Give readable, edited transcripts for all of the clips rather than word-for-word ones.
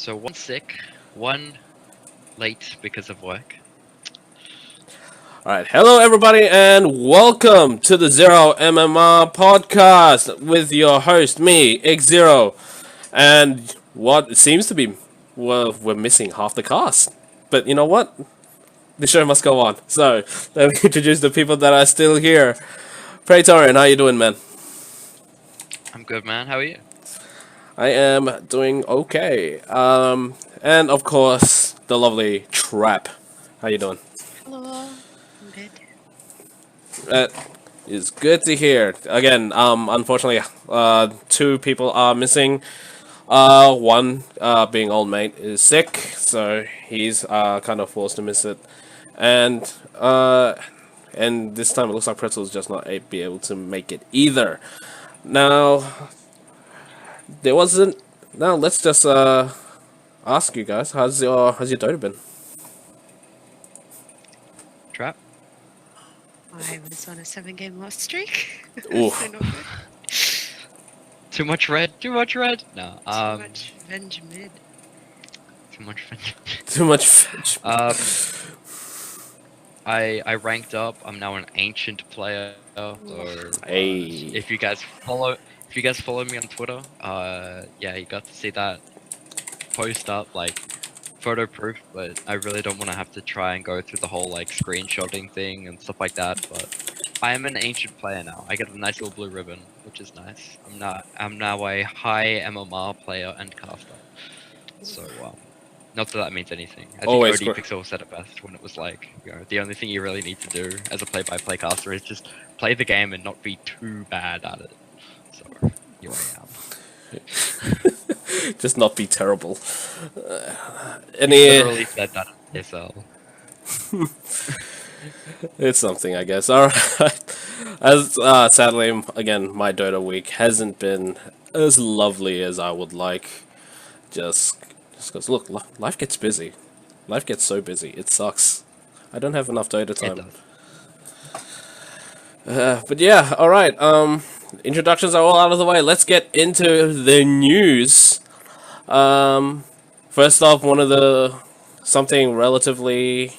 So one sick, one late because of work. Alright, hello everybody and welcome to the Zero MMR podcast with your host, me, ExZero. And what it seems to be, well, we're missing half the cast. But you know what? The show must go on. So, let me introduce the people that are still here. Praetorian, how you doing, man? I'm good, man. How are you? I am doing okay. And of course, the lovely Trap. How you doing? Hello, I'm good. That is good to hear. Again, unfortunately, two people are missing. One, being old mate, is sick, so he's kind of forced to miss it, and and this time it looks like Pretzel's just not be able to make it either. Now, there wasn't. Now let's just ask you guys, how's your Dota been? Trap? I was on a 7-game loss streak. Oof. So not good. Too much red? Too much red? No. Too much Venge mid. Too much red. Too much fetch. I ranked up. I'm now an ancient player. Or Hey. if you guys follow me on Twitter, yeah, you got to see that post up like photo proof. But I really don't want to have to try and go through the whole like screenshotting thing and stuff like that. But I am an ancient player now. I get a nice little blue ribbon, which is nice. I'm now a high MMR player and caster. So not that that means anything. I think Always OD great. Pixel said it best when it was like, the only thing you really need to do as a play-by-play caster is just play the game and not be too bad at it. So here I am. Just not be terrible. He Any? literally said that in SL. It's something, I guess. All right. As sadly, again, my Dota week hasn't been as lovely as I would like. Just because, look, life gets busy. Life gets so busy. It sucks. I don't have enough Dota It time. does. But yeah, all right. Introductions are all out of the way. Let's get into the news. First off, something relatively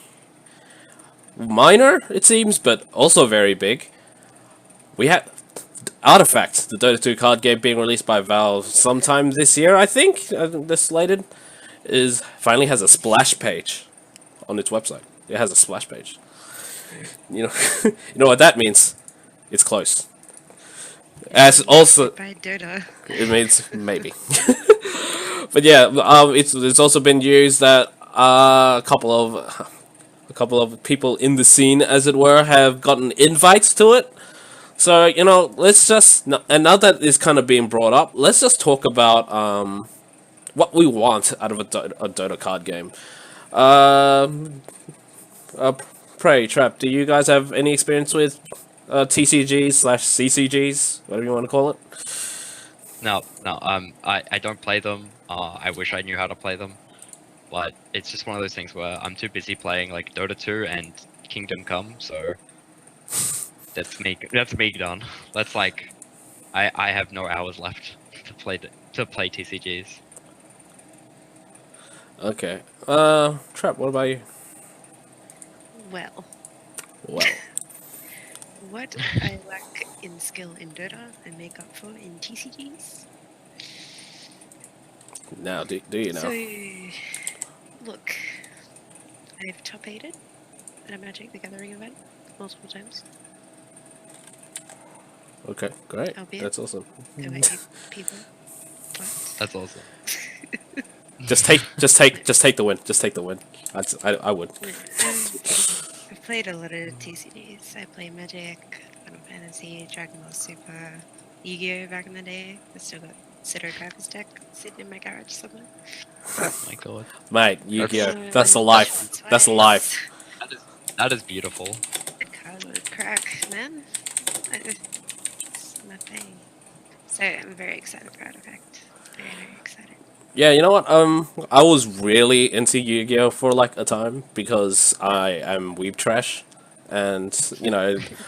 minor, it seems, but also very big. We had Artifact, the Dota 2 card game being released by Valve sometime this year, I think. This slated finally has a splash page on its website. It has a splash page. You know, you know what that means? It's close. As also, By Dota. it means maybe. But yeah, it's also been used that a couple of people in the scene, as it were, have gotten invites to it. So let's just and now that it's kind of being brought up, let's just talk about what we want out of a Dota card game. Pray Trap, do you guys have any experience with TCGs/CCGs, whatever you want to call it? No, I don't play them. I wish I knew how to play them, but it's just one of those things where I'm too busy playing like Dota 2 and Kingdom Come, so that's me. That's me done. That's like, I have no hours left to play TCGs. Okay. Trap, what about you? Well, Well, what I lack in skill in Dota, I make up for in TCGs. now do you know? So, look, I've top 8'd at a Magic the Gathering event multiple times. Okay, great. Albeit. That's awesome. There were 8 people. But That's awesome. Just take the win. Just take the win. I would. I've played a lot of TCGs. I play Magic, Final Fantasy, Dragon Ball Super, Yu-Gi-Oh! Back in the day. I still got Citro Drivers deck sitting in my garage somewhere. Oh my god. Mate, Yu-Gi-Oh! That's- That's the life. That's the life. That is beautiful. That card would crack, man. It's my thing. So I'm very excited for Artifact. Very, very excited. Yeah, you know what? I was really into Yu-Gi-Oh! For like a time because I am weeb trash, and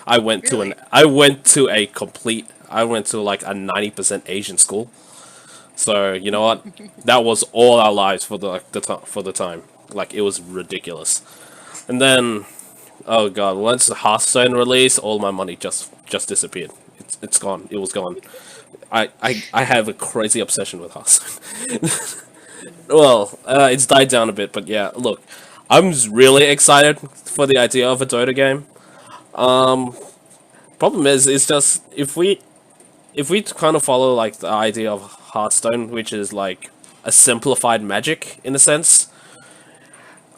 I went to Really? like a 90% Asian school. So you know what? That was all our lives for the time. Like it was ridiculous. And then, oh god, once the Hearthstone released, all my money just disappeared. It's gone. It was gone. I have a crazy obsession with Hearthstone. Well, it's died down a bit, but yeah, look, I'm just really excited for the idea of a Dota game. Problem is, it's just if we kind of follow like the idea of Hearthstone, which is like a simplified Magic in a sense,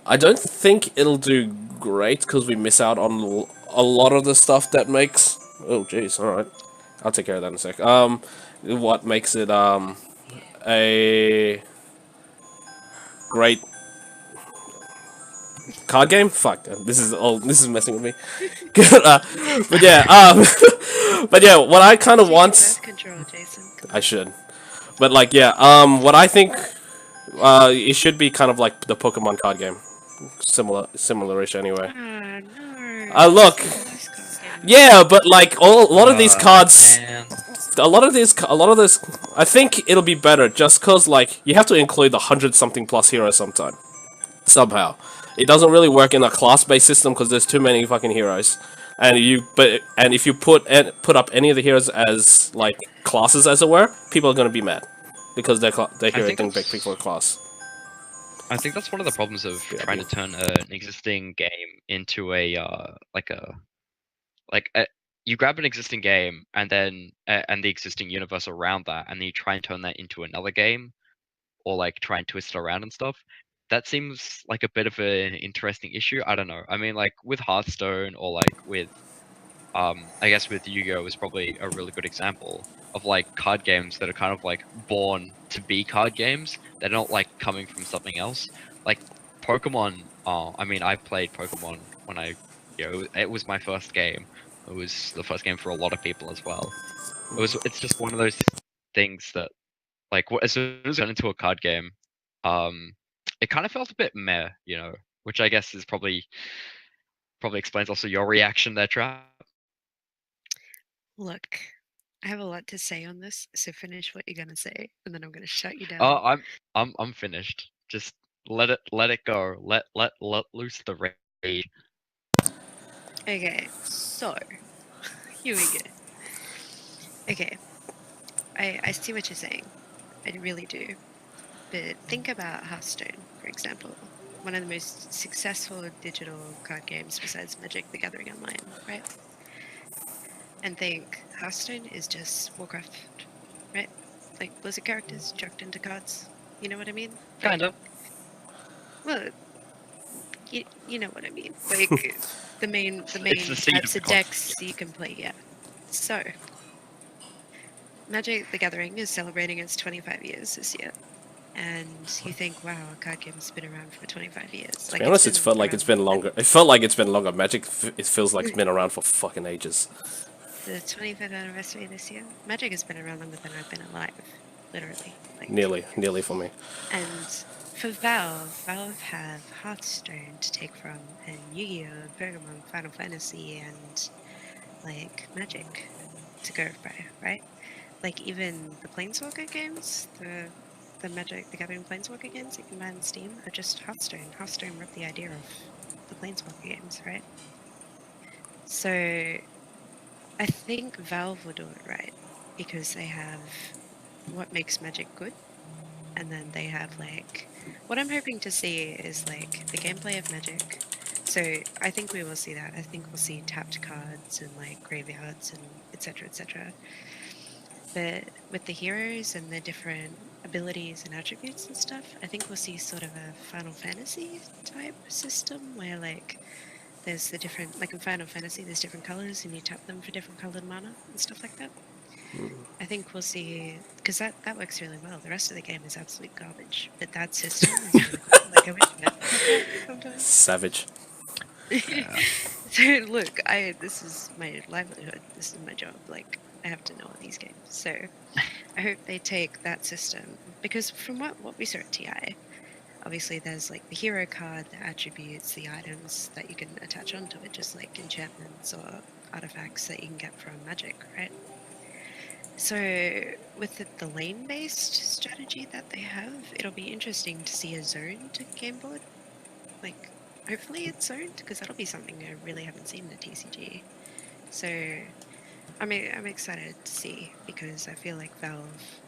I don't think it'll do great because we miss out on a lot of the stuff that makes. Oh, jeez. All right, I'll take care of that in a sec. What makes it a great card game? Fuck, this is messing with me. But yeah, but yeah, what I kind of Take your want, birth control, Jason. Come I on. should. But like, yeah, what I think, it should be kind of like the Pokemon card game, similarish anyway. Ah, no. Look, It's the worst card game. yeah, but like a lot of these cards, Man. a lot of this, I think it'll be better just cause like you have to include the 100-something plus heroes somehow. It doesn't really work in a class-based system because there's too many fucking heroes, and if you put up any of the heroes as like classes as it were, people are gonna be mad because their I hero think can that's pick for a class. I think that's one of the problems of Yeah, trying yeah. to turn an existing game into a like a, you grab an existing game and then and the existing universe around that, and then you try and turn that into another game, or like try and twist it around and stuff. That seems like a bit of an interesting issue. I don't know. I mean, like with Hearthstone or like with I guess with Yu-Gi-Oh is probably a really good example of like card games that are kind of like born to be card games. They're not like coming from something else. Like Pokemon. I mean, I played Pokemon when it was my first game. It was the first game for a lot of people as well. It's just one of those things that like as soon as it got into a card game, um, it kind of felt a bit meh, which I guess is probably explains also your reaction there, Trap. Look, I have a lot to say on this, so finish what you're gonna say, and then I'm gonna shut you Oh, down. I'm finished. Just let it go. Let loose the rage. Okay, so here we go. Okay, I see what you're saying. I really do. But think about Hearthstone, for example. One of the most successful digital card games besides Magic the Gathering Online, right? And think Hearthstone is just Warcraft, right? Like Blizzard characters chucked into cards. You know what I mean? Kind of. Well, you know what I mean. Like the It's main the seed of types the of concept. decks you can play. Yeah. So Magic the Gathering is celebrating its 25 years this year. And you think, wow, a card game's been around for 25 years. To be Like it's honest, it's been felt like it's around been longer longer. It felt like it's been longer. Magic, it feels like it's been around for fucking ages. the 25th anniversary this year. Magic has been around longer than I've been alive, literally. Like, Nearly for me. and for Valve have Hearthstone to take from, and Yu-Gi-Oh, Pokemon, Final Fantasy, and like Magic to go by, right? Like even the Planeswalker games, the Magic the Gathering Planeswalker games that you can buy on Steam are just Hearthstone. Hearthstone ripped the idea of the Planeswalker games, right? So I think Valve will do it right because they have what makes Magic good, and then they have like what I'm hoping to see is like the gameplay of Magic. So I think we will see that. I think we'll see tapped cards and like graveyards and etc. etc. But with the heroes and the different abilities and attributes and stuff, I think we'll see sort of a Final Fantasy type system where like there's the different, like in Final Fantasy, there's different colors and you tap them for different colored mana and stuff like that. I think we'll see, because that works really well. The rest of the game is absolute garbage, but that system is really cool. Like I wish Netflix had that sometimes. Savage. So look, this is my livelihood. This is my job. Like I have to know all these games. So I hope they take that system because from what we saw at TI, obviously there's like the hero card, the attributes, the items that you can attach onto it, just like enchantments or artifacts that you can get from Magic, right? So with the lane-based strategy that they have, it'll be interesting to see a zoned game board. Like, hopefully it's zoned, because that'll be something I really haven't seen in the TCG. So I'm excited to see, because I feel like Valve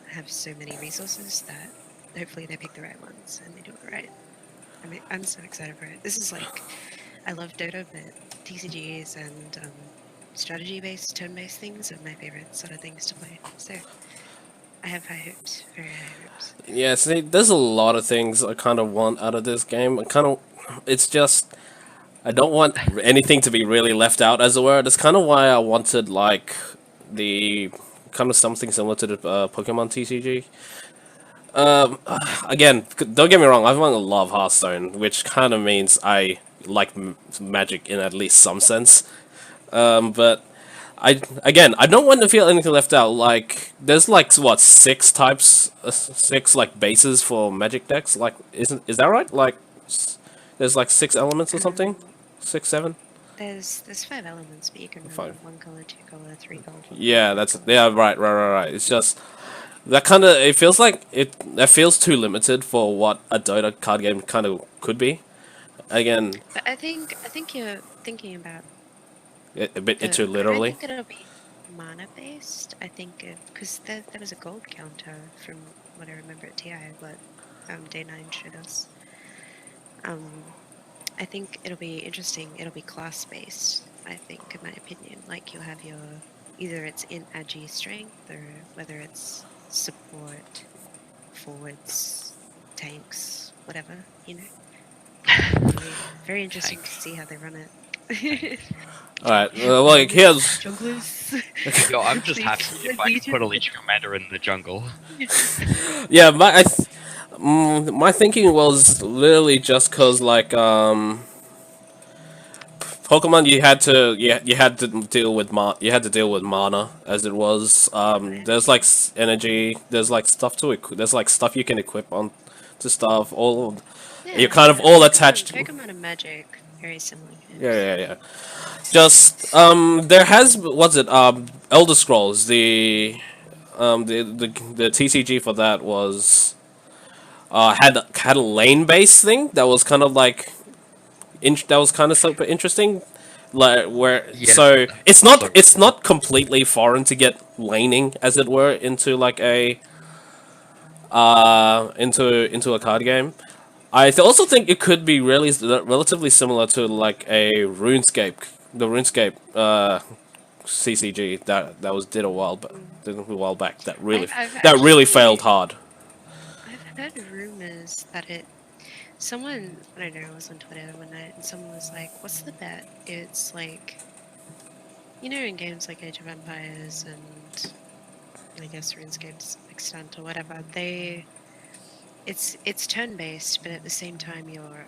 have so many resources that hopefully they pick the right ones and they do it right. I'm so excited for it. This is like, I love Dota, but TCGs and strategy-based, turn-based things are my favorite sort of things to play. So I have high hopes, very high hopes. Yeah, see, there's a lot of things I kind of want out of this game. It's just, I don't want anything to be really left out, as it were. That's kind of why I wanted, like, the, kind of something similar to the Pokemon TCG. Again, don't get me wrong, I want to love Hearthstone, which kind of means I like Magic in at least some sense. But I don't want to feel anything left out. Like, there's like what, six types, six like bases for Magic decks. Like, is that right? Like, there's like six elements or something, Um, 6, 7. there's 5 elements, but you can run 5. one color, 2 color, 3 color, 4 color, Yeah, 5 that's, color. yeah, right. It's just that kind of, it feels like that feels too limited for what a Dota card game kind of could be. Again, But I think you're thinking about a bit too I don't literally. think it'll be mana based. I think because there was a gold counter from what I remember at TI, what Day 9 showed us. Um, I think it'll be interesting. It'll be class based, I think, in my opinion. Like you'll have your either it's in agi strength or whether it's support, forwards, tanks, whatever, you know. It'll be very interesting to Tanks. see how they run it. All right, like here's Junglers. Yo, I'm just Please, happy if I can put a Leech Commander in the jungle. yeah, my thinking was literally just cause like Pokemon, you had to deal with mana as it was. There's like energy. There's like stuff to equip. There's like stuff you can equip on to stuff. You're kind of Yeah, all attached. Pokemon and Magic, very similar games. Yeah. Just there has what's it Elder Scrolls the TCG for that was had a lane based thing that was kind of like that was kind of super interesting, like where Yeah, so that's also it's not completely foreign to get laning as it were into like a into a card game. Also think it could be really relatively similar to like a the RuneScape CCG that was Mm. did a while back I've that really failed actually hard. I've heard rumors that someone I don't know, I was on Twitter one night and someone was like, "What's the bet?" It's like in games like Age of Empires and I guess RuneScape's extent or whatever, it's turn based, but at the same time you're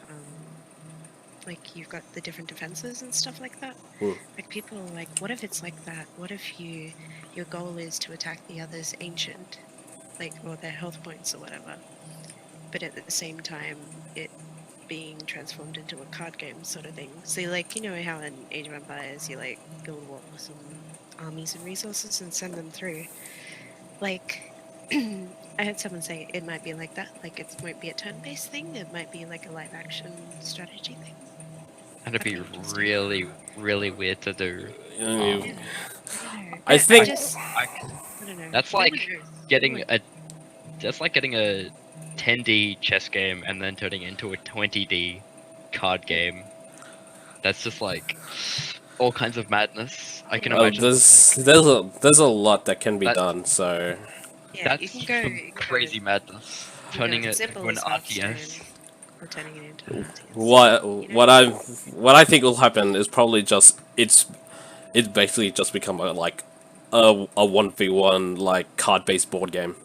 like you've got the different defenses and stuff like that. Hmm. Like people are like, what if it's like that? What if your goal is to attack the other's ancient, like or their health points or whatever, but at the same time it being transformed into a card game sort of thing. So like how in Age of Empires you like build walls and armies and resources and send them through. Like I heard someone say it might be like that. Like it might be a turn-based thing. It might be like a live-action strategy thing. and it'd That'd be be interesting. really, really weird to do. Yeah, Um, I don't know. I think I, I don't know. that's No like one knows. getting No one- a that's like getting a 10D chess game and then turning it into a 20D card game. That's just like all kinds of madness. I can imagine like there's a lot that can be that. done. So Yeah, you That's can go. some You can go. crazy madness. You can go Turning as it simple into an as Hearthstone, RTS. or turning it into an RTS. what You know? what I think will happen is probably just it's basically just become a 1v1 like card based board game.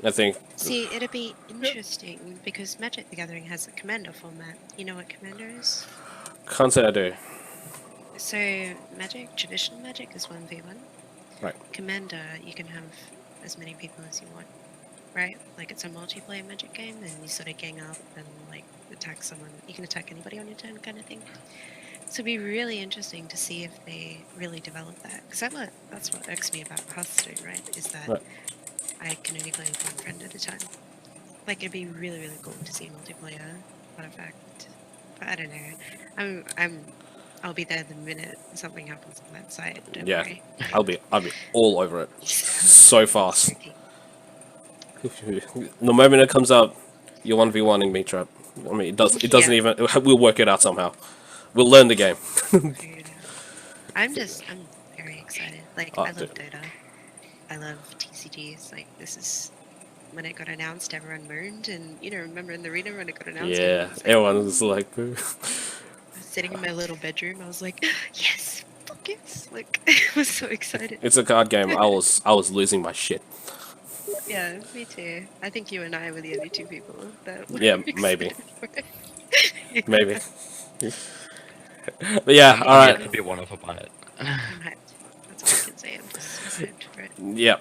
I think. See, it'd be interesting because Magic the Gathering has a Commander format. You know what Commander is? Can't say I do. So Magic, traditional Magic is 1v1. Right. Commander, you can have as many people as you want, right? Like it's a multiplayer Magic game, and you sort of gang up and like attack someone. You can attack anybody on your turn, kind of thing. So it'd be really interesting to see if they really develop that. Because that's what irks me about Hearthstone, right? Is that Right. I can only play with one friend at a time. Like it'd be really, really cool to see multiplayer artifact. But I don't know. I'll be there the minute something happens on that side. Don't Yeah, worry. I'll be all over it so fast. The moment it comes out, you're 1v1ing me, Trap. I mean, it doesn't Yeah. even. We'll work it out somehow. We'll learn the game. Figure it out. I'm very excited. Like I Dude. love Dota. I love TCGs. Like this is when it got announced, everyone moaned, and remember in the arena when it got announced, Yeah, everyone was like, everyone was "Ooh." like, I was sitting in my little bedroom. I was like, yes, fuck yes! Like I was so excited. it's a card game. I was losing my shit. Yeah, me too. I think you and I were the only two people that were Yeah, maybe, excited for it. maybe. But yeah, all I'm right. yet to be one of them on it. I'm hyped. That's all I can say. I'm just hyped for it. Yeah,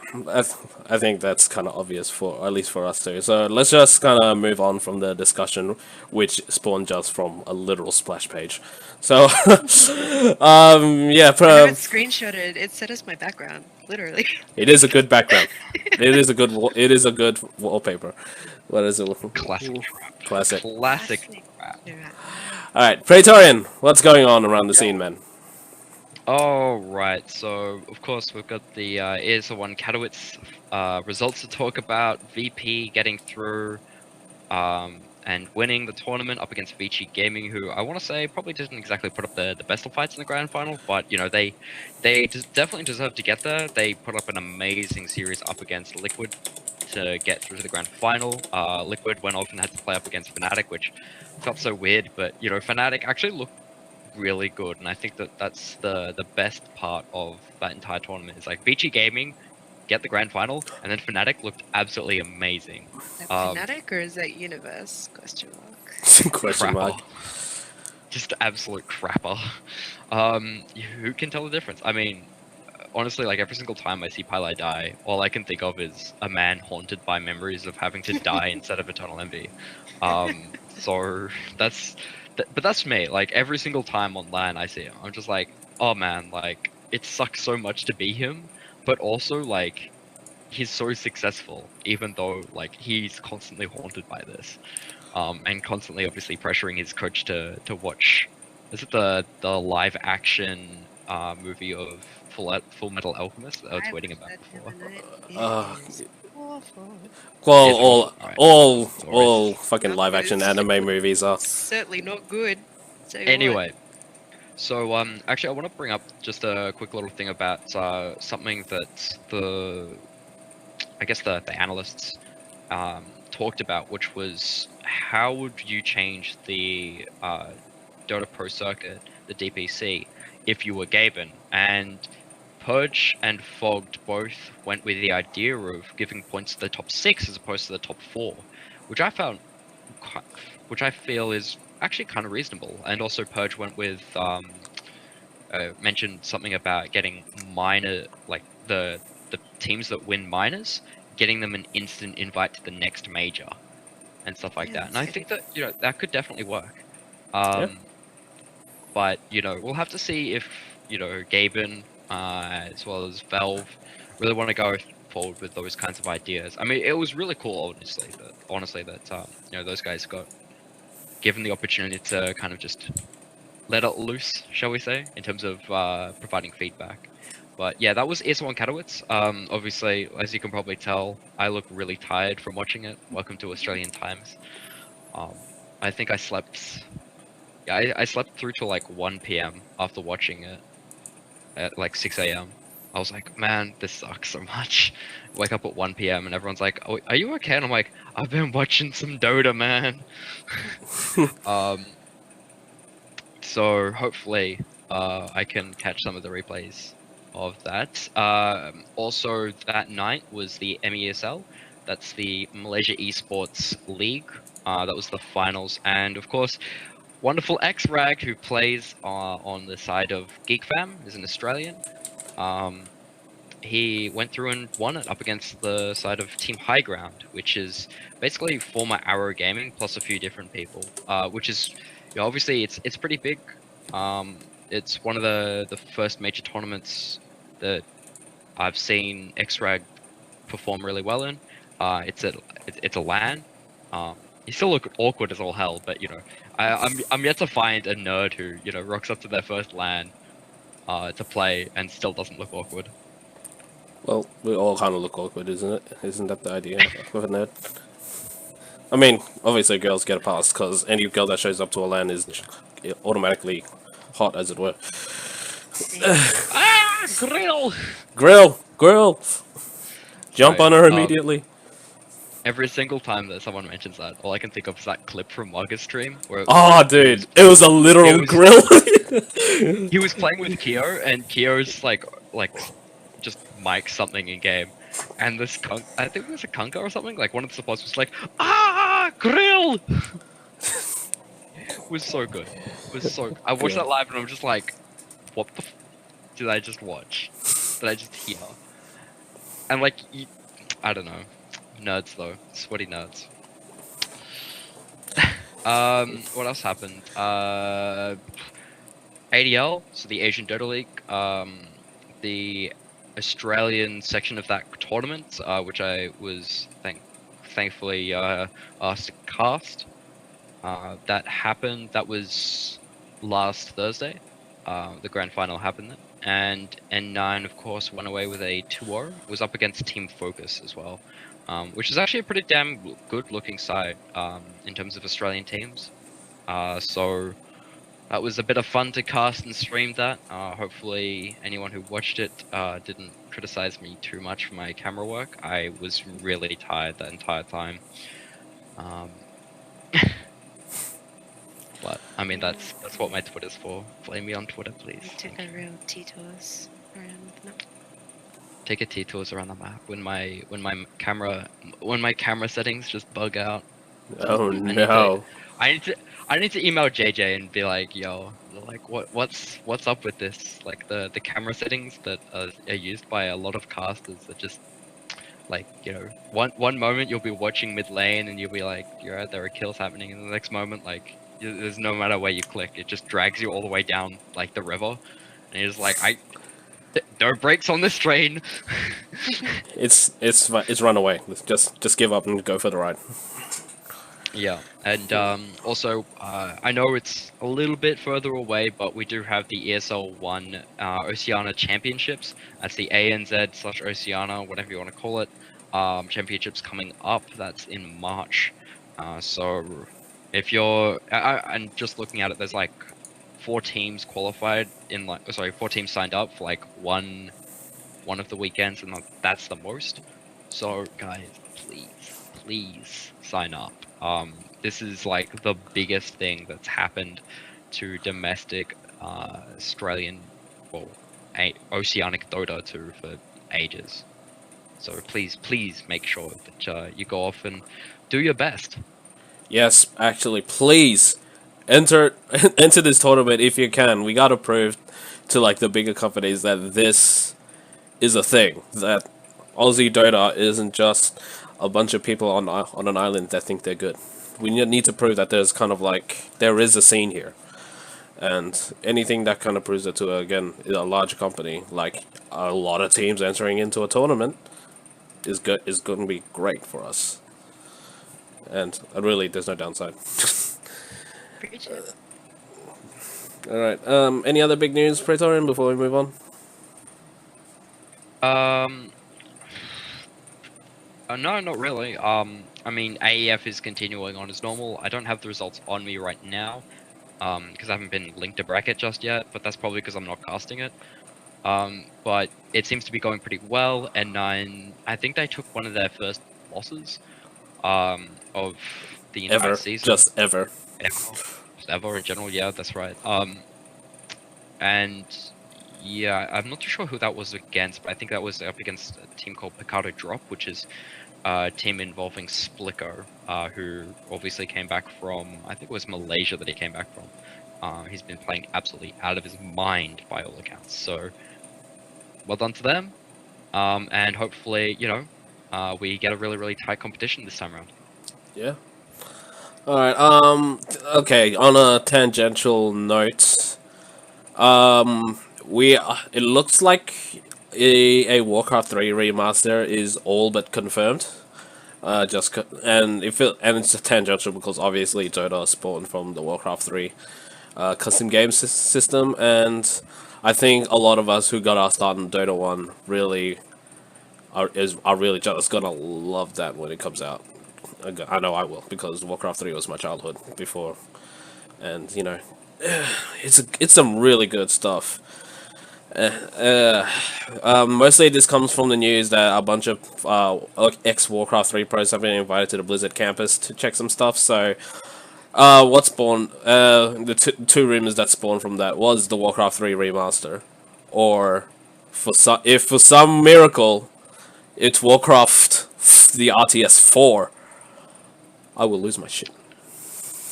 I think that's kind of obvious for at least for us too. So let's just kind of move on from the discussion, which spawned just from a literal splash page. So, yeah, I have it screenshotted. It set as my background, literally. it is a good background. It is a good wallpaper. What is it? Classic trap. Classic. Classic trap. Yeah. All right, Praetorian, what's going on around the scene, man? Oh, right. So, of course, we've got the ESL1 Katowice results to talk about. VP getting through and winning the tournament up against Vici Gaming, who I want to say probably didn't exactly put up the best of fights in the grand final, but, they definitely deserve to get there. They put up an amazing series up against Liquid to get through to the grand final. Liquid went off and had to play up against Fnatic, which felt so weird, but, Fnatic actually looked really good, and I think that's the best part of that entire tournament. Is like Vici Gaming get the grand final, and then Fnatic looked absolutely amazing. Is that Fnatic or is that Universe? Question mark. Question mark. Crapper. Just absolute crapper. Who can tell the difference? I mean, honestly, like every single time I see Pylai die, all I can think of is a man haunted by memories of having to die instead of Eternal Envy. So but that's me. Like every single time on LAN I see him, I'm just like, oh man, like it sucks so much to be him, but also like he's so successful, even though like he's constantly haunted by this, and constantly obviously pressuring his coach to watch. Is it the live action movie of Full Metal Alchemist that I was I waiting watched about that the before? other night. Uh, It is awful. Well, It's awful, right? all Stories. fucking Not live good. action anime movies are. Certainly not good. Tell you Anyway, so actually, I want to bring up just a quick little thing about something that I guess the analysts talked about, which was how would you change the Dota Pro circuit, the DPC, if you were Gaben? And Purge and Fogged both went with the idea of giving points to the top 6 as opposed to the top 4, which I found, which I feel is actually kind of reasonable. And also Purge went with mentioned something about getting minor, like the teams that win minors, getting them an instant invite to the next major and stuff like Yeah, that. And that's I good. think that that could definitely work. Yeah. But we'll have to see if Gaben as well as Valve really want to go forward with those kinds of ideas. I mean, it was really cool, honestly that those guys got given the opportunity to kind of just let it loose, shall we say, in terms of providing feedback. But yeah, that was ESL1 Katowice. Obviously, as you can probably tell, I look really tired from watching it. Welcome to Australian times. I think I slept. Yeah, I slept through till like 1 p.m. after watching it at like 6 a.m. I was like, man, this sucks so much. Wake up at 1 p.m. and everyone's like, oh, are you okay? And I'm like, I've been watching some Dota, man. So hopefully, I can catch some of the replays of that. Also, that night was the MESL. That's the Malaysia Esports League. That was the finals, and of course, wonderful X-Rag, who plays on the side of GeekFam, is an Australian. He went through and won it up against the side of Team High Ground, which is basically former Arrow Gaming plus a few different people. Which is, obviously it's pretty big It's one of the first major tournaments that I've seen X-Rag perform really well in. It's a LAN. You still look awkward as all hell, but you know, I'm yet to find a nerd who rocks up to their first LAN to play and still doesn't look awkward. Well, we all kind of look awkward, isn't it? Isn't that the idea of a nerd? I mean, obviously girls get a pass because any girl that shows up to a LAN is automatically hot, as it were. Grill! Grill! Jump Sorry, on her immediately. every single time that someone mentions that, all I can think of is that clip from Mugger's stream where it was Oh, like, dude, it was a literal grill. he was playing with Kyo, and Kyo's like just mic something in game, and this I think it was a Kunka or something. Like one of the supports was like, grill. It was so good. It was so. I watched that live, and I'm just like, what the did I just watch? Did I just hear? And like, I don't know, nerds though, sweaty nerds. What else happened? ADL, so the Asian Dota League, the Australian section of that tournament, which I was thankfully asked to cast. That happened. That was last Thursday. The grand final happened then. And N9, of course, went away with a 2-0. Was up against Team Focus as well, which is actually a pretty damn good-looking side in terms of Australian teams. So that was a bit of fun to cast and stream that. Hopefully anyone who watched it didn't criticize me too much for my camera work. I was really tired that entire time. But I mean that's what my Twitter's for. Blame me on Twitter, please. I took a real T-tours around the map. Take a T-tours around the map when my camera settings just bug out. Oh no. I need to email JJ and be like, yo, like what's up with this? Like the camera settings that are used by a lot of casters that just like, one moment you'll be watching mid lane and you'll be like, there are kills happening, and the next moment like there's no matter where you click, it just drags you all the way down like the river, and you're just like, no brakes on this train. It's run away. Just give up and go for the ride. Yeah, and also, I know it's a little bit further away, but we do have the ESL 1 Oceania Championships. That's the ANZ/Oceania, whatever you want to call it, championships coming up. That's in March. So, if you're... and just looking at it, there's like 4 teams qualified in 4 teams signed up for like one of the weekends, and that's the most. So, guys, please sign up. This is like the biggest thing that's happened to domestic Australian, well, oceanic Dota 2 for ages. So please make sure that you go off and do your best. Yes, actually, please enter this tournament if you can. We gotta prove to like the bigger companies that this is a thing. That Aussie Dota isn't just a bunch of people on an island that think they're good. We need to prove that there's kind of like there is a scene here, and anything that kind of proves it to again a large company like a lot of teams entering into a tournament is going to be great for us. And really, there's no downside. All right. Any other big news, Praetorian, before we move on? No, not really. I mean, AEF is continuing on as normal. I don't have the results on me right now, because I haven't been linked to bracket just yet, but that's probably because I'm not casting it. But it seems to be going pretty well, and I think they took one of their first losses, of the entire season. Just ever in general, yeah, that's right. And yeah, I'm not too sure who that was against, but I think that was up against a team called Picardo Drop, which is a team involving Splicker, who obviously came back from, I think it was Malaysia that he came back from. He's been playing absolutely out of his mind by all accounts, so well done to them. And hopefully, we get a really tight competition this time around. Yeah. Alright, okay, on a tangential note, We it looks like a Warcraft 3 remaster is all but confirmed. And and it's tangential because obviously Dota spawned from the Warcraft 3 custom game system, and I think a lot of us who got our start in Dota 1 really are really just gonna love that when it comes out. I know I will, because Warcraft 3 was my childhood before, and you know, it's some really good stuff. Mostly this comes from the news that a bunch of ex Warcraft 3 pros have been invited to the Blizzard campus to check some stuff. So, what spawned? The two rumors that spawned from that was the Warcraft 3 remaster, or if for some miracle it's Warcraft the RTS 4, I will lose my shit.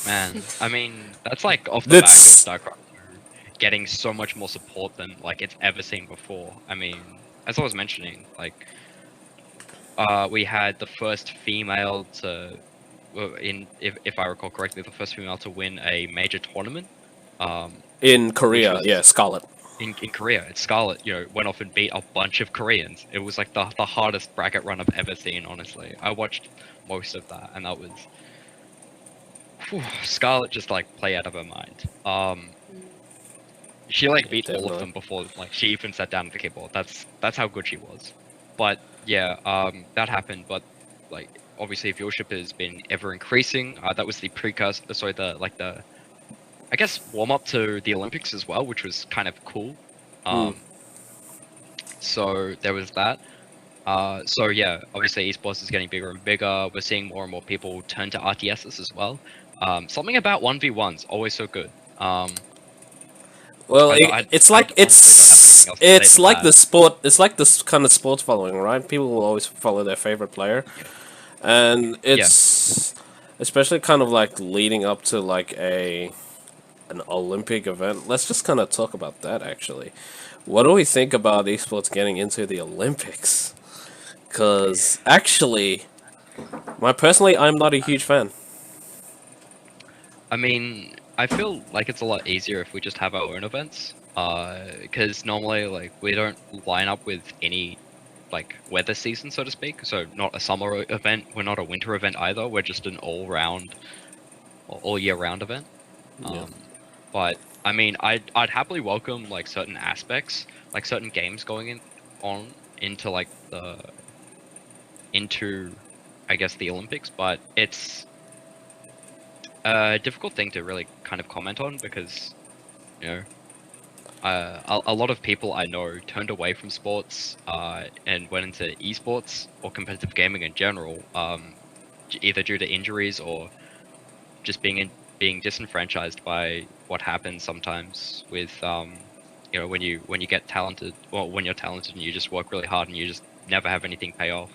Man, I mean, that's like off the That's back of StarCraft 2 getting so much more support than like it's ever seen before. I mean, as I was mentioning, like we had the first female to, well, if I recall correctly, the first female to win a major tournament. in Which Korea, was yeah, Scarlet. in Korea. It's Scarlet, went off and beat a bunch of Koreans. It was like the hardest bracket run I've ever seen, honestly. I watched most of that, and that was Scarlet just like play out of her mind. She like beat all of Definitely. them before like she even sat down at the keyboard. That's how good she was. But yeah, that happened. But like obviously viewership has been ever increasing. That was the precursor, sorry, the I guess warm up to the Olympics as well, which was kind of cool. So there was that. So yeah, obviously esports is getting bigger and bigger. We're seeing more and more people turn to RTSs as well. Something about 1v1's always so good. Well, I honestly don't have anything else to say it's than like that. the sport. It's like this kind of sports following, right? People will always follow their favorite player, and Yeah. it's especially kind of like leading up to like an Olympic event. Let's just kind of talk about that actually. What do we think about esports getting into the Olympics? Because actually, I'm not a huge fan. I mean, I feel like it's a lot easier if we just have our own events. Because normally, like, we don't line up with any, like, weather season, so to speak. So, not a summer event. We're not a winter event either. We're just an all-round, all year round event. Yeah. But I mean, I'd happily welcome like certain aspects, like certain games going into like the into, I guess, the Olympics. But it's a difficult thing to really kind of comment on because you know a lot of people I know turned away from sports and went into esports or competitive gaming in general, either due to injuries or just being disenfranchised by what happens sometimes with when you get talented, well, when you're talented and you just work really hard and you just never have anything pay off.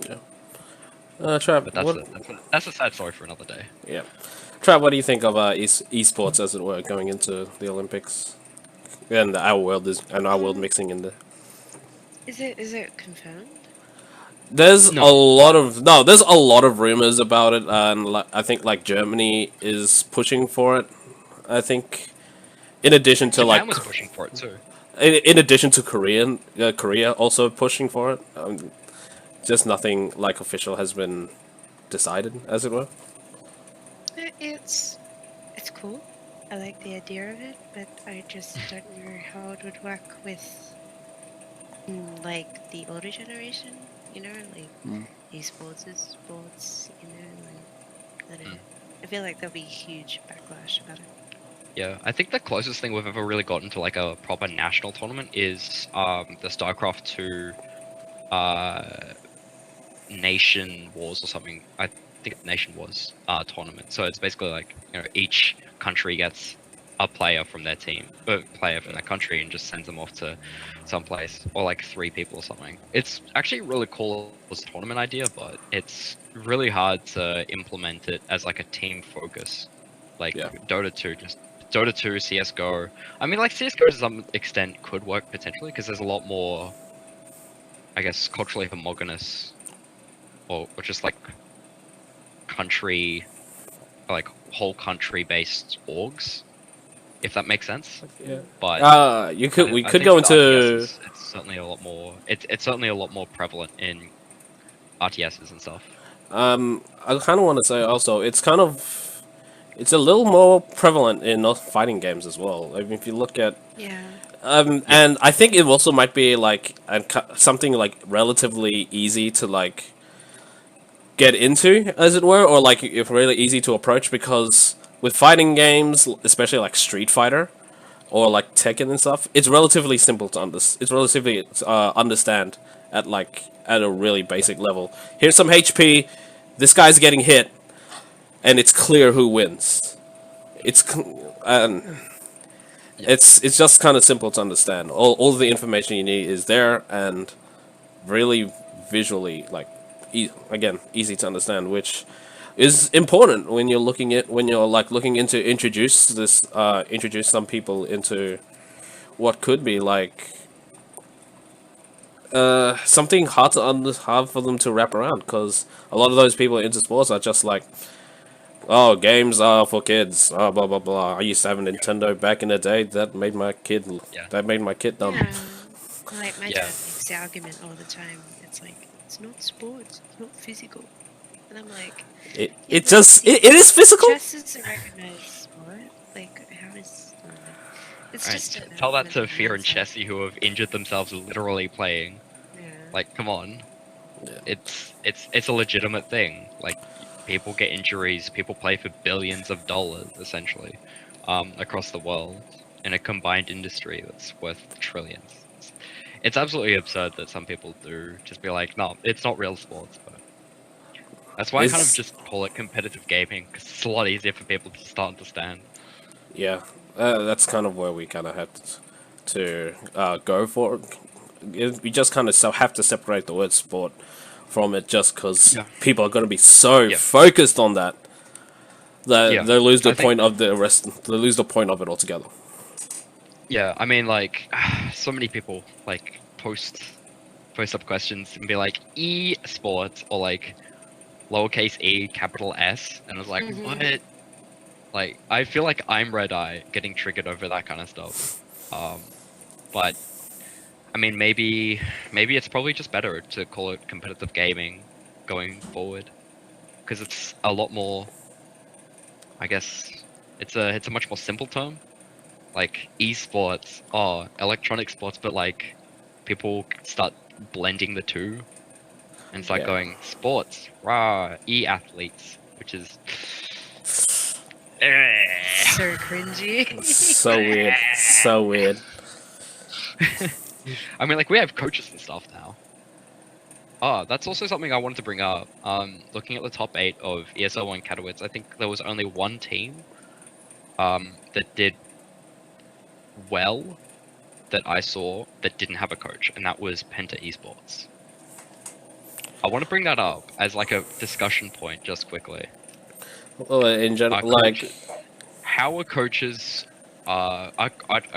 Yeah. Trap, But what? that's a sad story for another day. Yeah. Trap, what do you think of esports as it were going into the Olympics and our world Um, mixing in there? is it confirmed? There's a No, lot of no. There's a lot of rumors about it, and I think like Germany is pushing for it. I think, in addition to Japan was pushing for it too. in addition to Korea also pushing for it. Just nothing like official has been decided, as it were. It's cool. I like the idea of it, but I just don't know how it would work with like the older generation. Like esports is sports. Like I don't know. I feel like there'll be huge backlash about it. Yeah, I think the closest thing we've ever really gotten to like a proper national tournament is the StarCraft 2 Nation Wars or something. I think it's Nation Wars tournament. So it's basically like each country gets a player from their team, a player from their country, and just sends them off to some place, or like 3 people or something. It's actually really cool as a tournament idea, but it's really hard to implement it as like a team focus, like Yeah. Dota 2. Just Dota 2, CS:GO. I mean, like CS:GO to some extent could work potentially because there's a lot more, I guess, culturally homogenous or just like country, like whole country based orgs. if that makes sense. Yeah. But You could we I could think go for RTS, into it's certainly a lot more. It's certainly a lot more prevalent in RTSs and stuff. I kind of want to say also it's a little more prevalent in fighting games as well. I mean, if you look at Yeah. Yeah. and I think it also might be like something like relatively easy to like get into, as it were, or like if really easy to approach because with fighting games, especially like Street Fighter or like Tekken and stuff, it's relatively simple to It's relatively understand at like at a really basic level. Here's some HP. This guy's getting hit, and it's clear who wins. It's Yeah. it's just kind of simple to understand. All the information you need is there, and really visually like again easy to understand, which is important when you're looking into introduce some people into what could be like something hard for them to wrap around, because a lot of those people into sports are just like, oh, games are for kids, blah blah blah. I used to have a Nintendo back in the day. Yeah. That made my kid dumb. Yeah. Like my Yeah. dad makes the argument all the time. It's like it's not sports, it's not physical. And I'm like, It yeah, it but just it is physical. chess is a recognized sport. Like how is it's Right. just Tell that to mental Fear and mindset. Chessie who have injured themselves literally playing. Yeah. Like, come on. Yeah. It's a legitimate thing. Like, people get injuries. People play for billions of dollars essentially, across the world in a combined industry that's worth trillions. It's absolutely absurd that some people do just be like, no, it's not real sports. But that's why I kind of It's just call it competitive gaming, because it's a lot easier for people to start understand. Yeah, that's kind of where we kind of had to go for. We just kind of have to separate the word sport from it, just because Yeah. people are going to be so Yeah. focused on that that Yeah. they lose the I think- point of the rest. They lose the point of it altogether. Yeah, I mean, like, so many people like post up questions and be like e-sports or like lowercase e capital S, and I was like, Mhm. what? Like, I feel like I'm red eye getting triggered over that kind of stuff. But I mean, maybe it's probably just better to call it competitive gaming going forward, because it's a lot more. I guess it's a much more simple term. Like esports, oh, electronic sports, but like people start blending the two and start Yeah. going sports, rah, e-athletes, which is So cringy. So weird. So weird. I mean, like, we have coaches and stuff now. Oh, that's also something I wanted to bring up. Looking at the top 8 of ESL and Katowice, I think there was only one team that did well that I saw that didn't have a coach, and that was Penta Esports. I want to bring that up as like a discussion point just quickly. Well, in general, like How are coaches are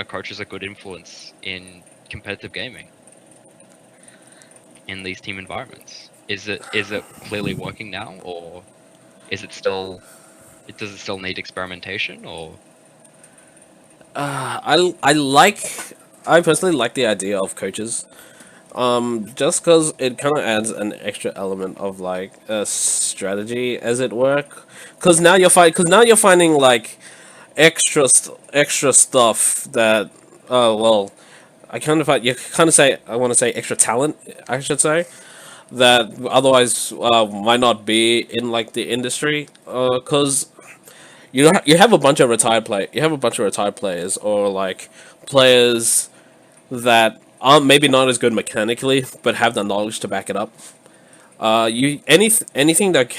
coaches a good influence in competitive gaming in these team environments? Is it clearly working now, or is it still does it still need experimentation, or I personally like the idea of coaches. Just because it kind of adds an extra element of like a strategy, as it were. Because now you're finding like extra stuff that well, I want to say extra talent, I should say, that otherwise might not be in like the industry. Because you have a bunch of retired players, or like players that aren't maybe not as good mechanically, but have the knowledge to back it up. Anything that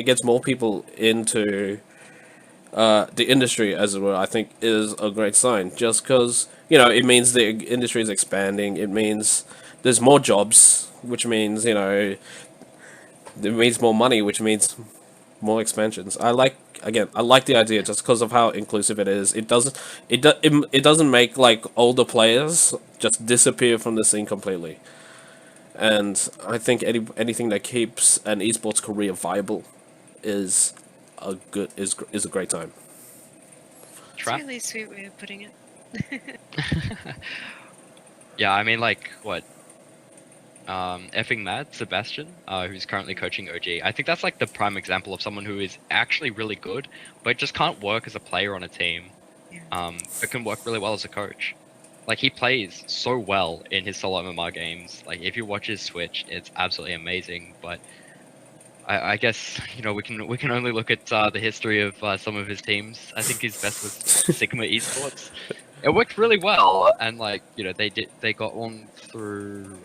gets more people into the industry, as it were, I think is a great sign. Just because it means the industry is expanding. It means there's more jobs, which means it means more money, which means more expansions. I like the idea just because of how inclusive it is. It doesn't make like older players just disappear from the scene completely. And I think anything that keeps an esports career viable is a great time. That's Trap. a really sweet way of putting it. Yeah, I mean, like, what? Effing mad Sebastian, who's currently coaching OG. I think that's like the prime example of someone who is actually really good, but just can't work as a player on a team. Yeah. But can work really well as a coach. Like, he plays so well in his solo MMR games. Like, if you watch his Switch, it's absolutely amazing. But I guess we can only look at the history of some of his teams. I think his best was Sigma Esports. It worked really well, and like they got on through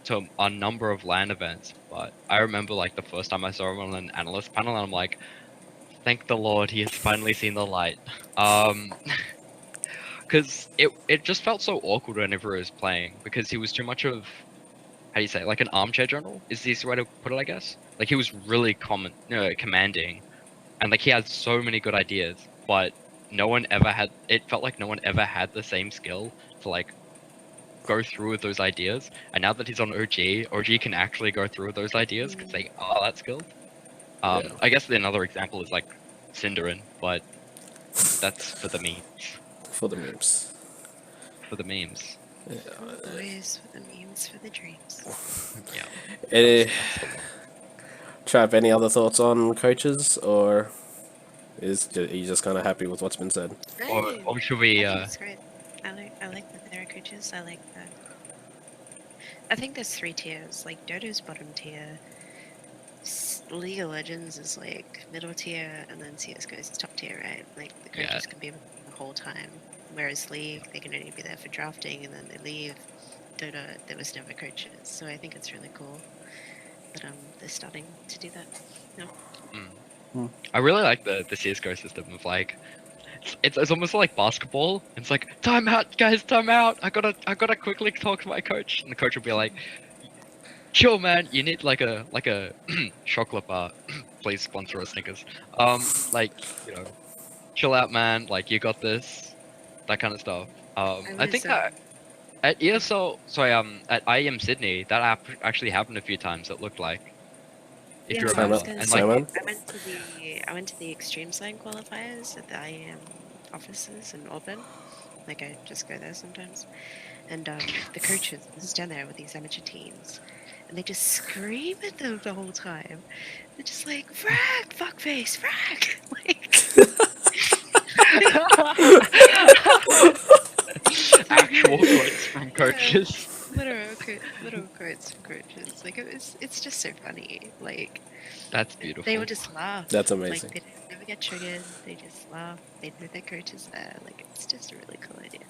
to a number of LAN events. But I remember like the first time I saw him on an analyst panel, and I'm like, thank the Lord, he has finally seen the light. Because it just felt so awkward whenever he was playing because he was too much of, how do you say, like an armchair general is the easy way to put it, I guess. Like he was really commanding, and like he had so many good ideas, but no one ever had. It felt like no one ever had the same skill to like go through with those ideas. And now that he's on OG can actually go through with those ideas because they are that skilled. Yeah. I guess another example is like Cinderin, but that's for the memes. For the memes. For the memes. Boys for the memes, for the dreams. Yeah. Any, Trap, any other thoughts on coaches, or are you just kind of happy with what's been said? Or should we? I think it's great. I like that there are coaches. I like that. I think there's 3 tiers. Like Dota's bottom tier, League of Legends is like middle tier, and then CS:GO is top tier, right? Like the coaches can be the whole time. Whereas League, they can only be there for drafting and then they leave. Dota, there was never coaches, so I think it's really cool that they're starting to do that. No. I really like the CS:GO system of like, it's almost like basketball. It's like, time out, guys, time out. I gotta quickly talk to my coach, and the coach will be like, chill, man. You need like a chocolate bar. Please sponsor us, Snickers. Like chill out, man. Like you got this. That kind of stuff. I think that at ESL, sorry, at IEM Sydney, that actually happened a few times. It looked like, if you I remember, was gonna and say, like, I went to the Extreme Slang qualifiers at the IEM offices in Auburn. Like I just go there sometimes, and the coaches stand there with these amateur teams, and they just scream at them the whole time. They're just like, "Frag, fuckface, frag!" actual quotes from coaches. Literal quotes from coaches. Like it's just so funny. Like That's beautiful. they would just laugh. That's amazing. Like they never get triggered. They just laugh. They know their coach is there. Like it's just a really cool idea.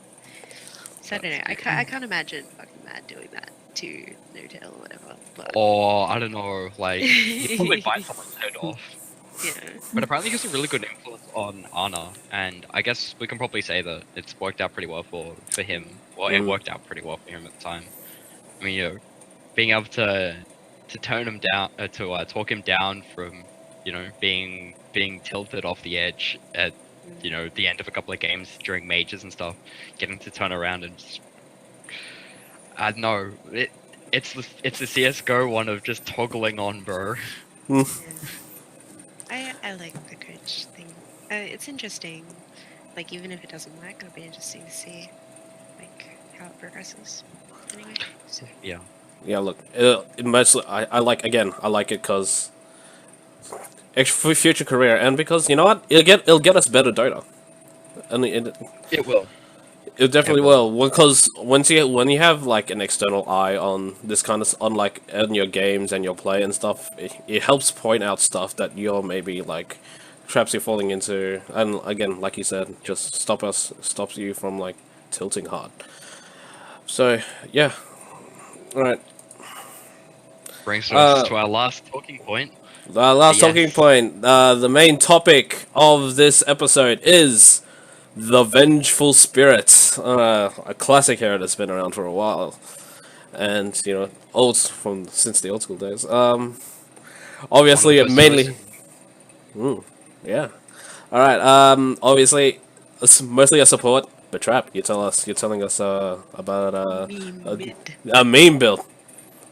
So I don't know. I can't imagine fucking Mad doing that to No Tail or whatever. But Or I don't know, like he'd probably bite someone's head off. yeah. But apparently he's a really good influence on Ana, and I guess we can probably say that it's worked out pretty well for him. Well, it worked out pretty well for him at the time. I mean, being able to turn him down, to talk him down from, being tilted off the edge at, the end of a couple of games during majors and stuff, getting to turn around and just, I don't know, it's the CS:GO one of just toggling on, bro. Yeah. I like the coach thing. It's interesting. Like even if it doesn't work, it'll be interesting to see like how it progresses. Anyway. So. Yeah. Yeah, look, it mostly, I like it because for future career, and because you know what, it'll get us better Dota, and It will. it definitely will, because when you have like an external eye on this kind of on your games and your play and stuff, it helps point out stuff that you're maybe like traps you're falling into, and again, like you said, just stops you from like tilting hard. So yeah, all right. Brings us to our last talking point. The last Yes. talking point, the main topic of this episode is the Vengeful Spirit, a classic hero that's been around for a while, and since the old school days. Obviously, mainly, yeah. All right. Obviously, it's mostly a support. But Trap, you're telling us about a meme build.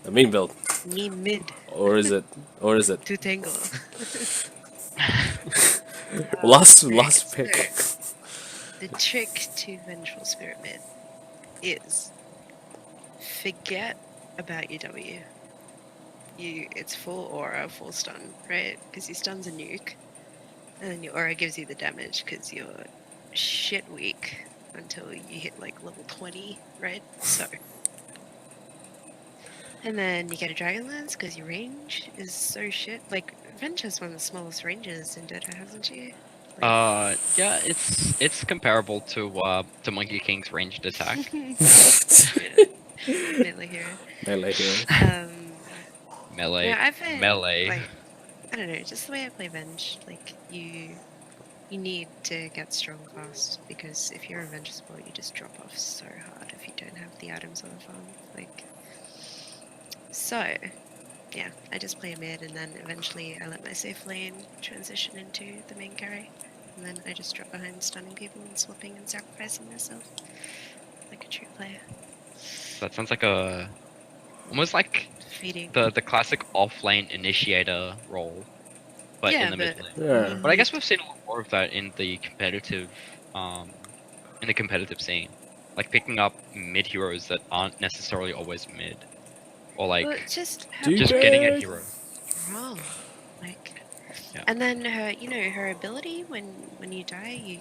A meme build. Meme mid. Or is it? To tangle. Last pick. The trick to Vengeful Spirit mid is forget about your W. It's full aura, full stun, right? Because your stun's a nuke, and then your aura gives you the damage because you're shit weak until you hit like level 20, right? So. And then you get a Dragon Lance because your range is so shit. Like, Venge has one of the smallest ranges in Dota, hasn't she? Yeah, it's comparable to Monkey King's ranged attack. Melee hero. Melee hero. Melee, Yeah, I've been melee. like, I don't know, just the way I play Venge, like you need to get strong fast because if you're a Venge support, you just drop off so hard if you don't have the items on the farm. Like, so yeah, I just play mid and then eventually I let my safe lane transition into the main carry. And then I just drop behind stunning people and swapping and sacrificing myself. Like a true player. That sounds like almost like Feeding. the classic off lane initiator role, but Yeah, in the mid lane. Yeah. But I guess we've seen a lot more of that in the competitive scene. Like picking up mid heroes that aren't necessarily always mid. Or like Well, just just getting a hero. Strong. Like, Yeah. and then her, her ability when you die, you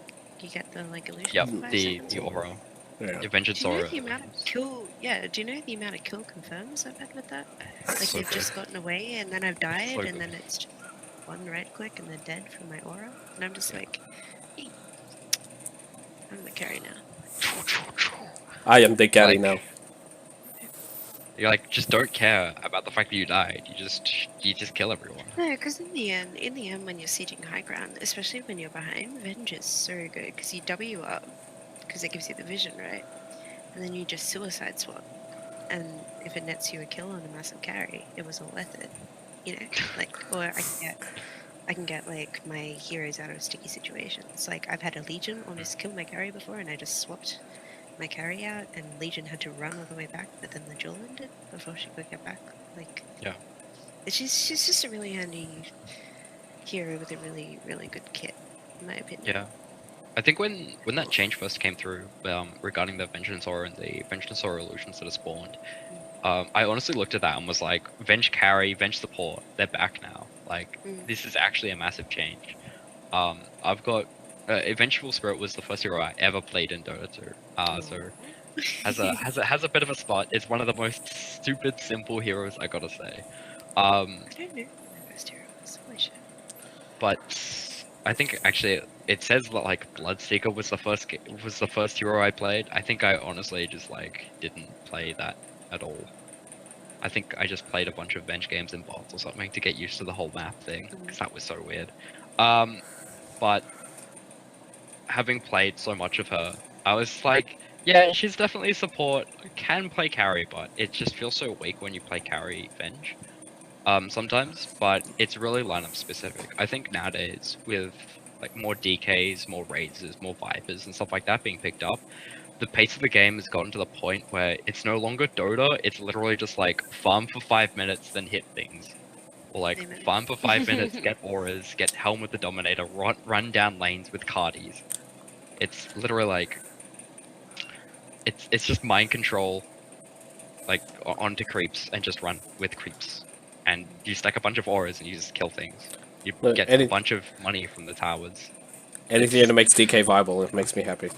get the like illusion. Yep, for 5 the seconds. aura. Yeah. The Vengeance Do you know aura. the amount of kill? Yeah. Do you know the amount of kill confirms I've had with that? Like So they've good. just gotten away, and then I've died, So and good. then it's just one right click, and they're dead from my aura, and I'm just like, "Eek. I'm the carry now." I am the carry Like- now. You're like, just don't care about the fact that you died. You just kill everyone. No, because in the end, when you're sieging high ground, especially when you're behind, Venge is so good because you W up because it gives you the vision, right? And then you just suicide swap, and if it nets you a kill on a massive carry, it was all worth it, Like, or I can get like my heroes out of sticky situations. Like I've had a Legion almost kill my carry before, and I just swapped my carry out, and Legion had to run all the way back, but then the duel ended before she could get back. Like, Yeah. she's just a really handy hero with a really, really good kit, in my opinion. Yeah. I think when that change first came through, regarding the Vengeance Aura and the Vengeance Aura illusions that are spawned, I honestly looked at that and was like, Venge carry, Venge support, they're back now. Like, this is actually a massive change. I've got Vengeful Spirit was the first hero I ever played in Dota 2. So has a bit of a spot. It's one of the most stupid, simple heroes, I gotta say. I don't know who my first hero was. Holy shit. But I think actually it says that like Bloodseeker was the first hero I played. I think I honestly just like didn't play that at all. I think I just played a bunch of Venge games in bots or something to get used to the whole map thing, because that was so weird. But having played so much of her, I was like, yeah, she's definitely a support, can play carry, but it just feels so weak when you play carry Venge. Sometimes, but it's really lineup specific. I think nowadays, with like more DKs, more Razors, more Vipers, and stuff like that being picked up, the pace of the game has gotten to the point where it's no longer Dota, it's literally just like farm for 5 minutes, then hit things. Or like Amen. farm for 5 minutes, get auras, get Helm with the Dominator, run down lanes with Cardis. It's literally like, it's just mind control, like onto creeps and just run with creeps. And you stack a bunch of auras and you just kill things. You Look, get a bunch of money from the towers. Anything that makes DK viable, it makes me happy.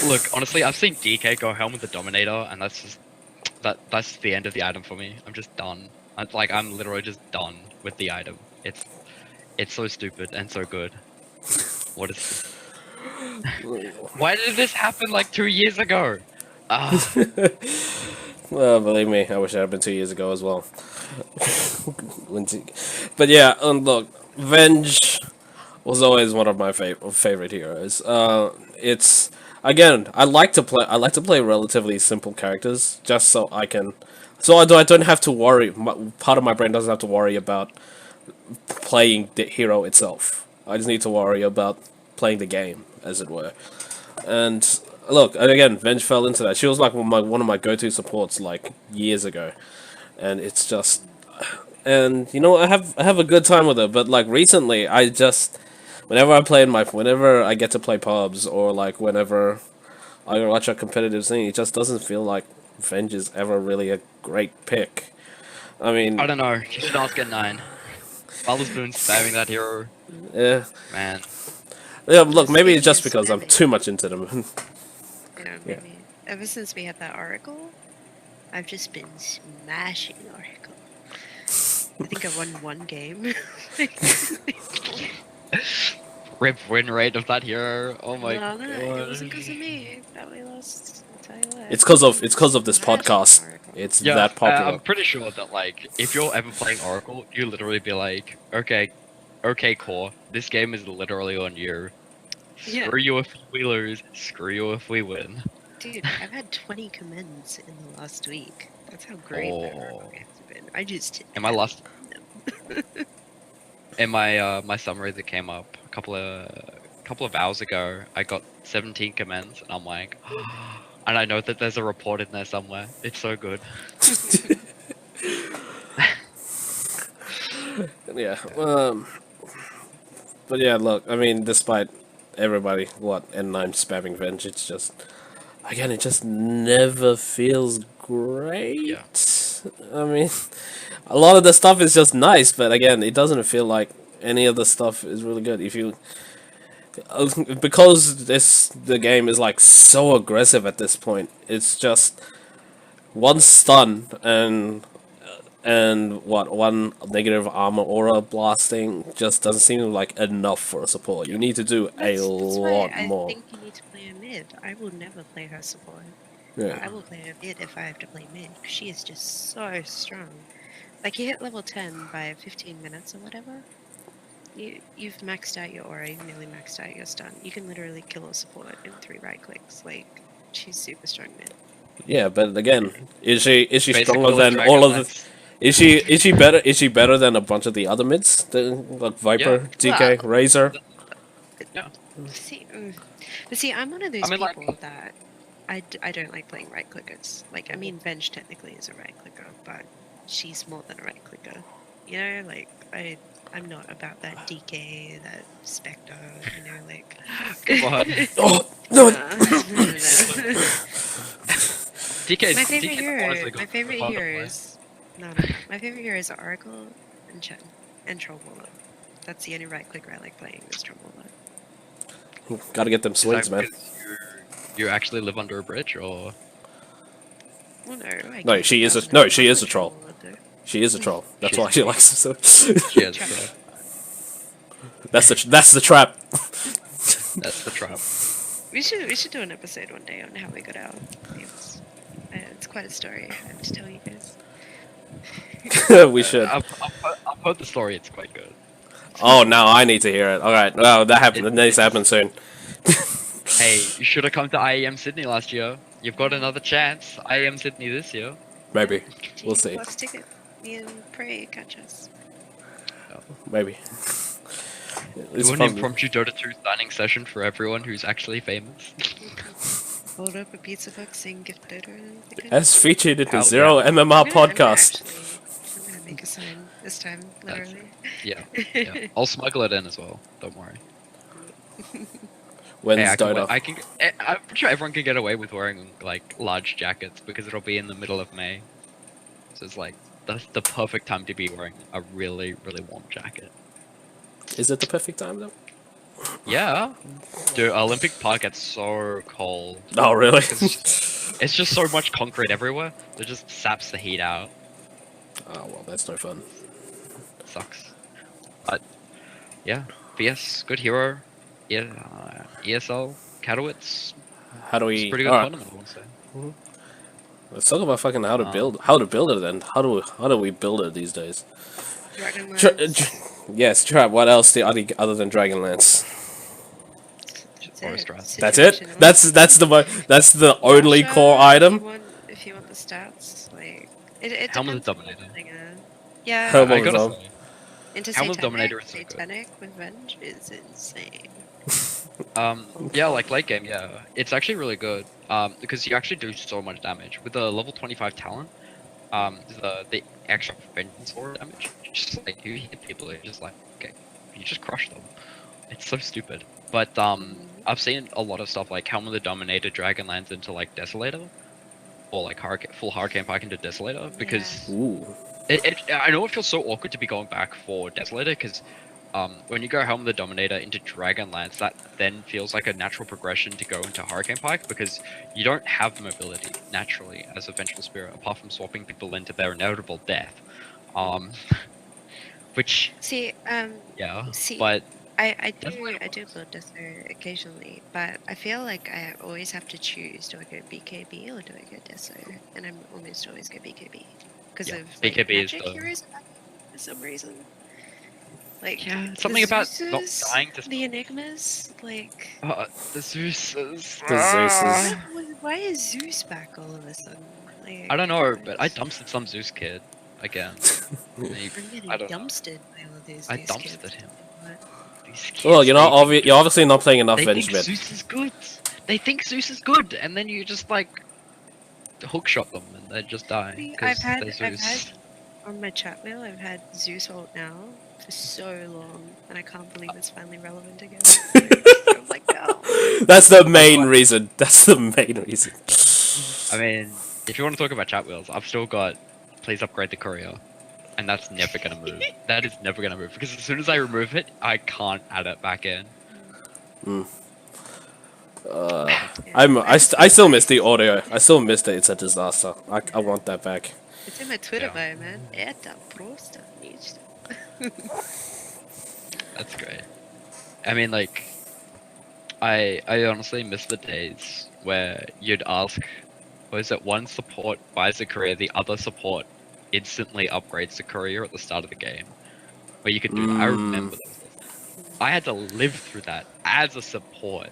Look, honestly, I've seen DK go Helm with the Dominator, and that's just that's the end of the item for me. I'm just done. I'm literally just done with the item. It's so stupid and so good. What is? Why did this happen like 2 years ago? Well, believe me, I wish it had been 2 years ago as well. But yeah, look, Venge was always one of my favorite heroes. It's again, I like to play relatively simple characters just so I don't have to worry. Part of my brain doesn't have to worry about playing the hero itself. I just need to worry about playing the game, as it were. And look, and again, Venge fell into that. She was like one of my go-to supports like years ago, and it's just, and I have a good time with her. But like recently, I just whenever I get to play pubs or like whenever I watch a competitive scene, it just doesn't feel like Venge is ever really a great pick. I mean, I don't know. You should ask at 9. Mother's been spamming that hero, yeah, man. yeah. Look, maybe it's Speaking just of because I'm spamming, too much into them. yeah, Yeah. maybe. Ever since we had that Oracle, I've just been smashing Oracle. I think I won one game. Rip win rate of that hero. Oh my No, it wasn't because of god. me that we lost. I'll tell you what. It's because of this Smashing podcast. Oracle. It's Yeah, that popular. I'm pretty sure that like if you're ever playing Oracle, you literally be like, okay, core, this game is literally on you. Yeah. Screw you if we lose. Screw you if we win. Dude, I've had 20 commends in the last week. That's how great my Oracle Oh. games have been. I just In my last, them. in my my summary that came up a couple of hours ago, I got 17 comments, and I'm like, and I know that there's a report in there somewhere. It's so good. Yeah. But yeah, look. I mean, despite everybody, and I'm spamming Venge, it's just again, it just never feels great. Yeah. I mean, a lot of the stuff is just nice, but again, it doesn't feel like any of the stuff is really good. If you because the game is like so aggressive at this point, it's just one stun and one negative armor aura blasting just doesn't seem like enough for a support. You need to do a That's lot why I more. think you need to play a mid. I will never play her support. Yeah. I will play her mid if I have to play mid. 'Cause she is just so strong. Like you hit level 10 by 15 minutes or whatever. You've maxed out your aura, you've nearly maxed out your stun. You can literally kill a support in 3 right clicks. Like she's super strong mid. Yeah, but again, is she Basically, stronger the than all of the? Dragonlance- Is she better than a bunch of the other mids? Like Viper, DK, Well, Razor. Yeah. But see, I'm one of those I mean, like- people that I don't like playing right clickers. Like, I mean, Venge technically is a right clicker, but she's more than a right clicker. You know, like I'm not about that DK, that Spectre. You know, like. Come on. Oh no! DK's My favorite DK's hero. honestly got My favorite fun to play. heroes. No. My favorite heroes are Oracle and Chen and Trollwaller. That's the only right clicker I like playing is Trollwaller. Gotta get them Is that swings, man. because you actually live under a bridge, or Well, no. No, she is a troll. Trollwaller, though. She is a troll. That's She's why a she troll. likes it so. she has That's the trap. that's the trap. We should do an episode one day on how we got our names. It's quite a story. I have to tell you guys. We should. I've heard the story. It's quite good. Oh, now I need to hear it. All right. Well, that happened. It needs to happen soon. Hey, you should have come to IEM Sydney last year. You've got another chance. IEM Sydney this year. Maybe. We'll see. Last ticket. Me and Prey catch us. Maybe. Do It's an fun. impromptu Dota 2 signing session for everyone who's actually famous. Hold up a pizza box saying gift Dota. As featured in the Hell Zero yeah. MMR podcast. I'm gonna make a sign this time, literally. Yeah, yeah. I'll smuggle it in as well. Don't worry. When's Hey, Dota? I'm pretty sure everyone can get away with wearing like large jackets because it'll be in the middle of May. So it's like that's the perfect time to be wearing a really, really warm jacket. Is it the perfect time though? Yeah, dude. Olympic Park gets so cold. Oh, really? It's just so much concrete everywhere. It just saps the heat out. Oh well, that's no fun. Sucks. But yeah, VS good hero. Yeah, ESL Katowice. How do It's we? a pretty good Alright, tournament, I want to say. let's talk about fucking how to build. How to build it then? How do we build it these days? Yes, Trap. What else other than Dragonlance? That's it. That's the only core item. If you want the stats, like it Helm of depends the on what Dominator. you're playing, Yeah. Helm I of the gotta Dom- say, Into Helm of the Dominator is so good. Satanic with Venge is insane. yeah, like late game, yeah, it's actually really good. Because you actually do so much damage with the level 25 talent. The extra vengeance aura damage, just like you hit people, you're just like, okay, you just crush them. It's so stupid. But I've seen a lot of stuff like Helm of the Dominator Dragonlance into like Desolator, or like full Hurricane Pike into Desolator, because Ooh. I know it feels so awkward to be going back for Desolator, because when you go Helm of the Dominator into Dragonlance, that then feels like a natural progression to go into Hurricane Pike, because you don't have mobility naturally as a Vengeful Spirit, apart from swapping people into their inevitable death. Which, See, yeah, see, but I Desolator do works. build Deso occasionally, but I feel like I always have to choose: do I go BKB or do I go Deso? And I'm almost always go BKB because Yeah, of like BKB is magic the heroes for some reason. Like yeah the something about not Zeuses, dying to the Enigmas, like the Zeus's. The Zeus's. why is Zeus back all of a sudden? I Like don't know, but I dumpstered some Zeus kid again. I'm getting I don't know. dumpstered by all of these I kids. dumpstered him. What? These kids. Well, you're not they think you're obviously not playing enough they think Vengement. Zeus is good. They think Zeus is good, and then you just like hookshot them, and they just die See, because they're I've had Zeus. on my chat wheel, I've had Zeus ult now for so long, and I can't believe it's finally relevant again. I'm like, no. That's the main reason. That's the main reason. I mean, if you want to talk about chat wheels, I've still got please upgrade the courier, and that's never gonna move. That is never gonna move because as soon as I remove it, I can't add it back in. I still miss the audio. I still miss that it's a disaster. I want that back. It's in my Twitter Yeah. bio, man. Это просто нечто. That's great. I mean, like, I honestly miss the days where you'd ask, was it one support buys a courier, the other support instantly upgrades the courier at the start of the game, where you could do that. I remember those days. I had to live through that as a support.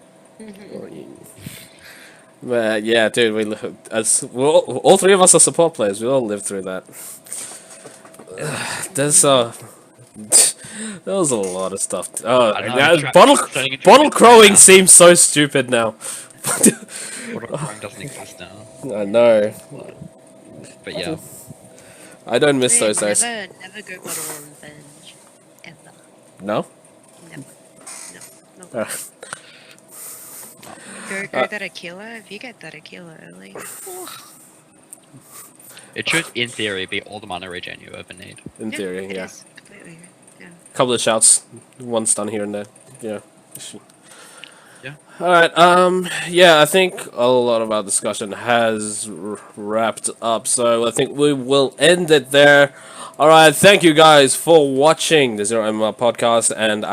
But yeah, dude, all three of us are support players. We all lived through that. There's there was a lot of stuff. I don't know, turning into a Bottle good crowing player. seems so stupid now. Water crime doesn't exist now. I know. But yeah, I don't miss those days. Never go bottle on Venge. Ever. No. Never. No. Go that Aquila. If you get that Aquila early, it should, in theory, be all the mana regen you ever need. In theory, it yeah. is completely. Yeah. Couple of shouts, one stun here and there. Yeah. Yeah. Alright, yeah, I think a lot of our discussion has wrapped up, so I think we will end it there. Alright, thank you guys for watching the Zero MMR podcast and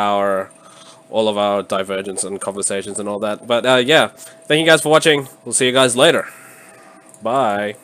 all of our divergence and conversations and all that. But yeah, thank you guys for watching. We'll see you guys later. Bye.